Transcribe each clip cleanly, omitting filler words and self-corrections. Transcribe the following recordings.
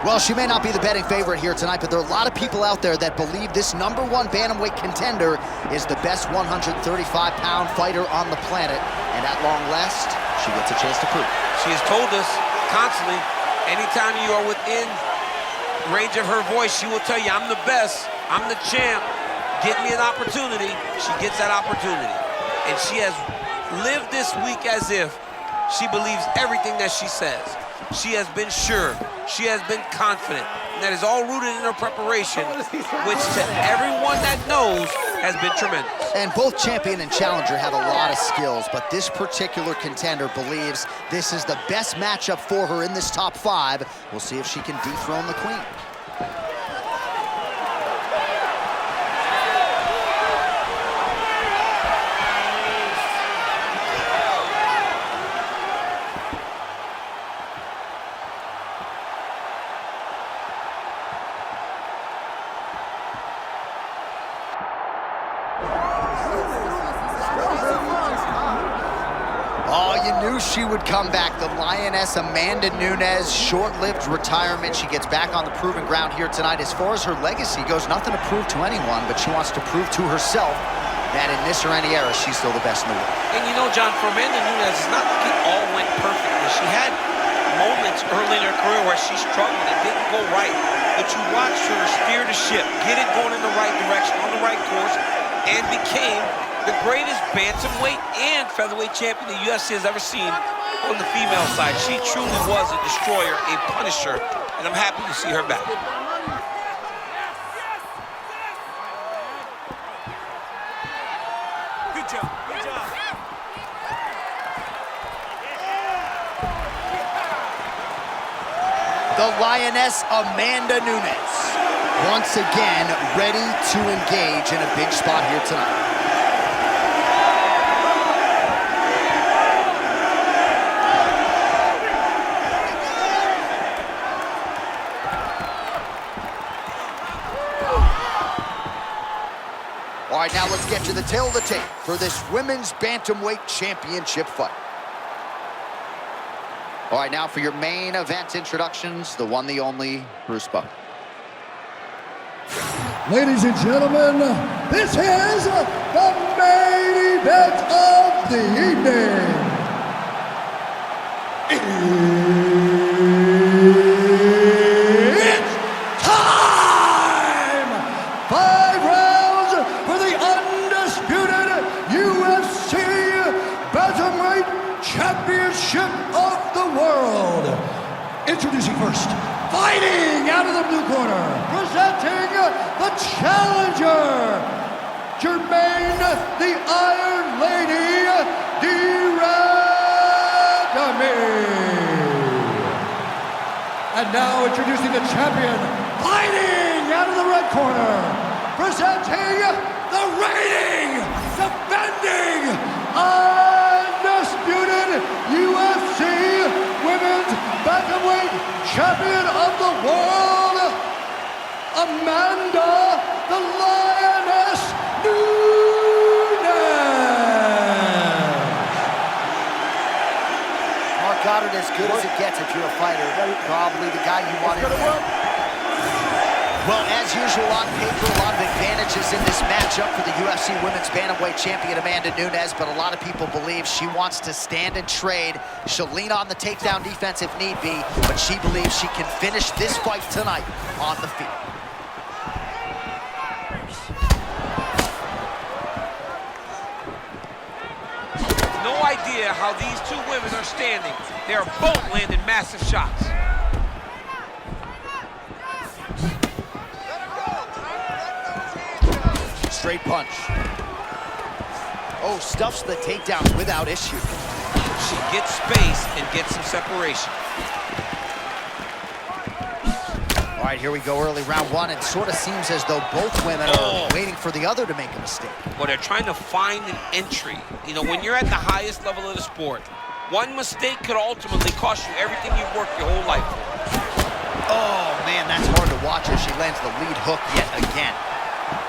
Well, she may not be the betting favorite here tonight, but there are a lot of people out there that believe this #1 bantamweight contender is the best 135-pound fighter on the planet. And at long last, she gets a chance to prove it. She has told us constantly, anytime you are within range of her voice, she will tell you, I'm the best, I'm the champ, get me an opportunity. She gets that opportunity. And she has lived this week as if she believes everything that she says. She has been sure, she has been confident, and that is all rooted in her preparation, which to everyone that knows has been tremendous. And both champion and challenger have a lot of skills, but this particular contender believes this is the best matchup for her in this top 5. We'll see if she can dethrone the queen. She would come back. The Lioness Amanda Nunes, short-lived retirement. She gets back on the proving ground here tonight. As far as her legacy goes, nothing to prove to anyone, but she wants to prove to herself that in this or any era, she's still the best in the world. And you know, John, for Amanda Nunes, it's not like it all went perfectly. She had moments early in her career where she struggled. It didn't go right. But you watched her steer the ship, get it going in the right direction, on the right course, and became the greatest bantamweight and featherweight champion the UFC has ever seen on the female side. She truly was a destroyer, a punisher, and I'm happy to see her back. Good job, good job. The Lioness Amanda Nunes, once again ready to engage in a big spot here tonight. All right, now let's get to the tail of the tape for this women's bantamweight championship fight. All right, now for your main event introductions, the one, the only, Bruce Buck. Ladies and gentlemen, this is the main event of the evening. It's time! 5 rounds for the undisputed UFC Bantamweight Championship of the world. Introducing first, fighting out of the blue corner, presenting the challenger, Germaine the Iron Lady de Randamie. And now introducing the champion, fighting out of the red corner, presenting the reigning, defending, undisputed UFC Women's Bantamweight Champion of the world, Amanda the Lioness Nunes. Mark Goddard, as good as it gets if you're a fighter. Probably the guy you want in there. Well, as usual on paper, a lot of advantages in this matchup for the UFC Women's Bantamweight Champion Amanda Nunes, but a lot of people believe she wants to stand and trade. She'll lean on the takedown defense if need be, but she believes she can finish this fight tonight on the field. No idea how these two women are standing. They are both landing massive shots. Straight punch. Oh, stuffs the takedown without issue. She gets space and gets some separation. All right, here we go, early round 1. It sort of seems as though both women are waiting for the other to make a mistake. Well, they're trying to find an entry. You know, when you're at the highest level of the sport, one mistake could ultimately cost you everything you've worked your whole life for. Oh, man, that's hard to watch as she lands the lead hook yet again.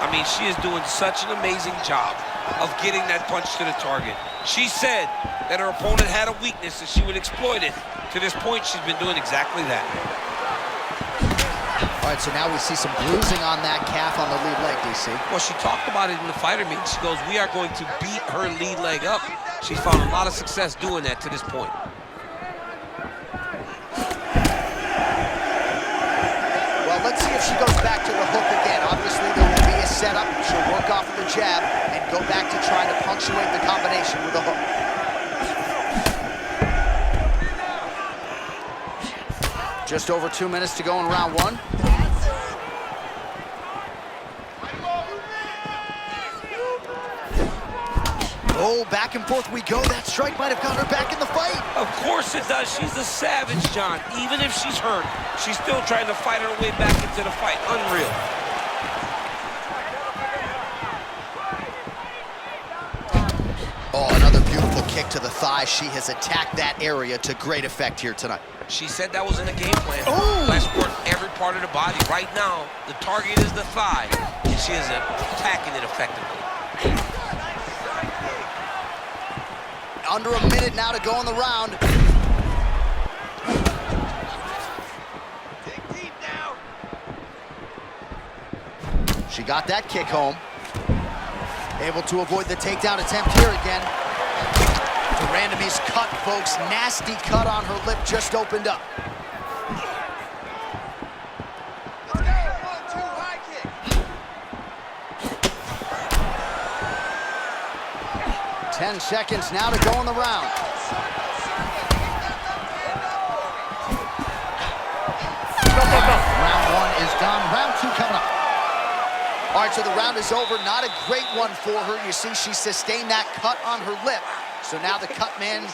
I mean, she is doing such an amazing job of getting that punch to the target. She said that her opponent had a weakness and she would exploit it. To this point, she's been doing exactly that. All right, so now we see some bruising on that calf on the lead leg, DC. Well, she talked about it in the fighter meeting. She goes, we are going to beat her lead leg up. She's found a lot of success doing that to this point. Well, let's see if she goes back to the hook again. Obviously, there will be a setup. She'll work off of the jab and go back to trying to punctuate the combination with a hook. Just over 2 minutes to go in round one. Oh, back and forth we go. That strike might have got her back in the fight. Of course it does. She's a savage, John. Even if she's hurt, she's still trying to fight her way back into the fight. Unreal. Oh, another beautiful kick to the thigh. She has attacked that area to great effect here tonight. She said that was in the game plan. Ooh. Let's work every part of the body. Right now, the target is the thigh, and she is attacking it effectively. Under a minute now to go in the round. Dig deep now. She got that kick home. Able to avoid the takedown attempt here again. De Randamie's cut, folks. Nasty cut on her lip just opened up. Let's go. 1-2 high kick. 10 seconds now to go in the round. Round one is done. Round two coming up. All right, so the round is over. Not a great one for her. You see, she sustained that cut on her lip. So now the cut man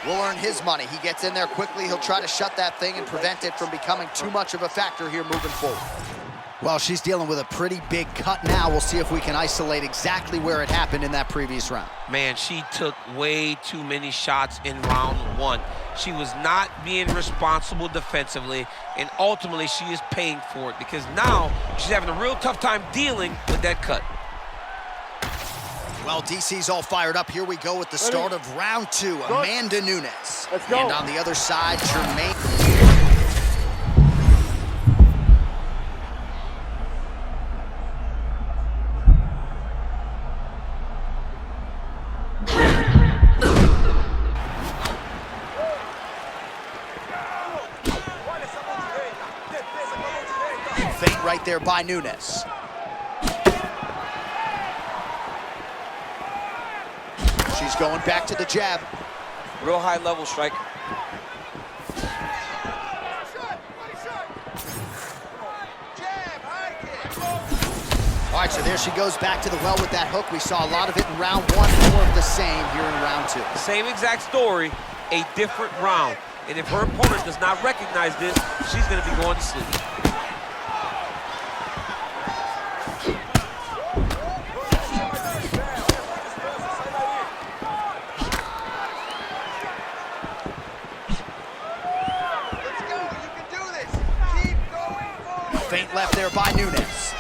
will earn his money. He gets in there quickly. He'll try to shut that thing and prevent it from becoming too much of a factor here moving forward. Well, she's dealing with a pretty big cut now. We'll see if we can isolate exactly where it happened in that previous round. Man, she took way too many shots in round one. She was not being responsible defensively, and ultimately she is paying for it because now she's having a real tough time dealing with that cut. Well, DC's all fired up. Here we go with the start of round two. Amanda Nunes. Let's go. And on the other side, Germaine. Feint right there by Nunes. She's going back to the jab. Real high level striker. All right, so there she goes back to the well with that hook. We saw a lot of it in round one, more of the same here in round two. Same exact story, a different round. And if her opponent does not recognize this, she's going to be going to sleep. Feint left there by Nunes.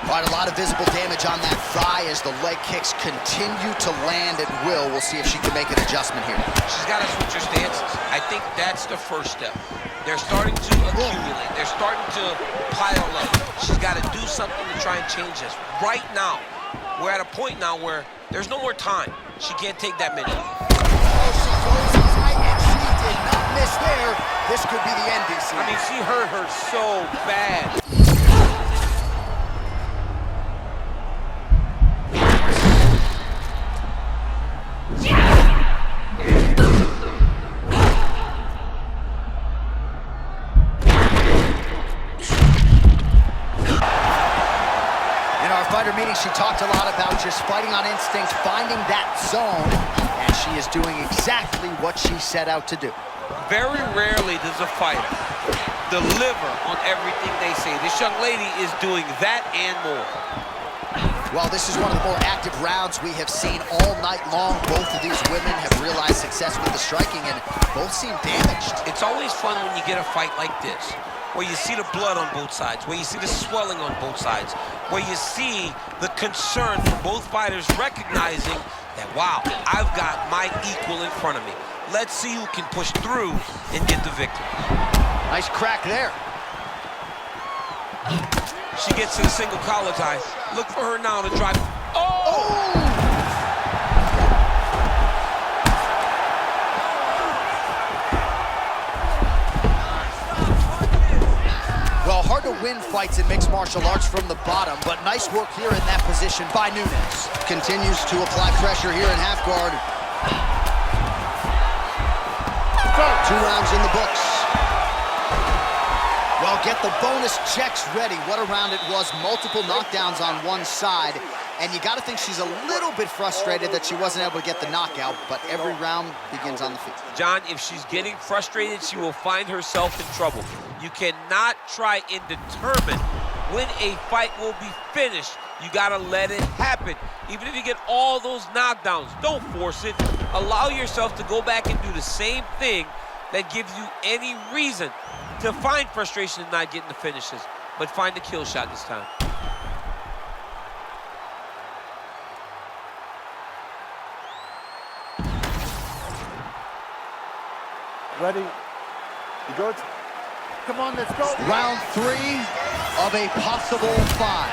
All right, a lot of visible damage on that thigh as the leg kicks continue to land at will. We'll see if she can make an adjustment here. She's got to switch her stances. I think that's the first step. They're starting to accumulate. They're starting to pile up. She's got to do something to try and change this. Right now, we're at a point now where there's no more time. She can't take that many. Oh, she goes tight, and she did not miss there. This could be the end, DC. I mean, she hurt her so bad. Fighter meeting, she talked a lot about just fighting on instinct, finding that zone, and she is doing exactly what she set out to do. Very rarely does a fighter deliver on everything they say. This young lady is doing that and more. Well, this is one of the more active rounds we have seen all night long. Both of these women have realized success with the striking, and both seem damaged. It's always fun when you get a fight like this, where you see the blood on both sides, where you see the swelling on both sides, where you see the concern from both fighters recognizing that, wow, I've got my equal in front of me. Let's see who can push through and get the victory. Nice crack there. She gets to the single collar tie. Look for her now to drive. Oh! Well, hard to win fights in mixed martial arts from the bottom, but nice work here in that position by Nunes. Continues to apply pressure here in half guard. 2 rounds in the books. Well, get the bonus checks ready. What a round it was. Multiple knockdowns on one side. And you got to think she's a little bit frustrated that she wasn't able to get the knockout, but every round begins on the feet. John, if she's getting frustrated, she will find herself in trouble. You cannot try and determine when a fight will be finished. You got to let it happen. Even if you get all those knockdowns, don't force it. Allow yourself to go back and do the same thing that gives you any reason to find frustration in not getting the finishes, but find the kill shot this time. Ready? You good? Come on, let's go. Round 3 of a possible 5.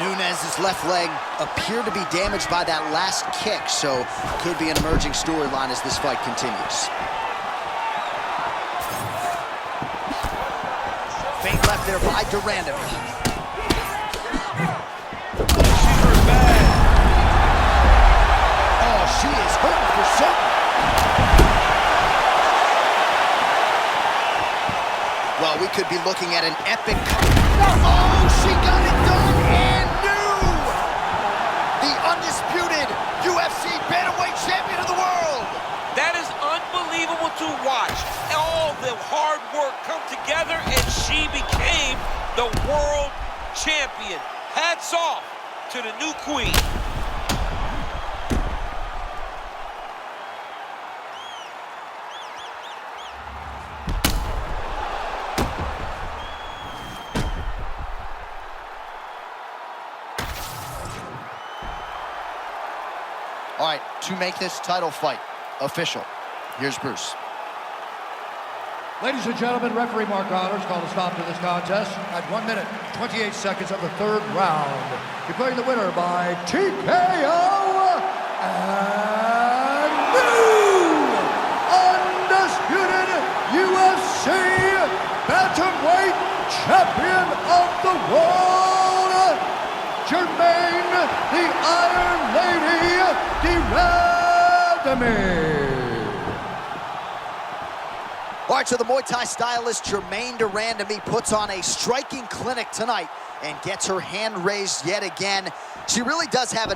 Nunes' left leg appeared to be damaged by that last kick, so could be an emerging storyline as this fight continues. Feint left there by de Randamie. She's hurt bad. Oh, she is hurting for something. Well, we could be looking at an epic... Oh, she got it done and new! The undisputed UFC bantamweight champion of the world! That is unbelievable to watch. All the hard work come together and she became the world champion. Hats off to the new queen. All right, to make this title fight official, here's Bruce. Ladies and gentlemen, referee Mark Honors called a stop to this contest at 1 minute, 28 seconds of the 3rd round. Declaring the winner by TKO and new undisputed UFC bantamweight champion of the world, Germaine the Iron Lady de Randamie. All right, so the Muay Thai stylist Germaine de Randamie puts on a striking clinic tonight and gets her hand raised yet again. She really does have an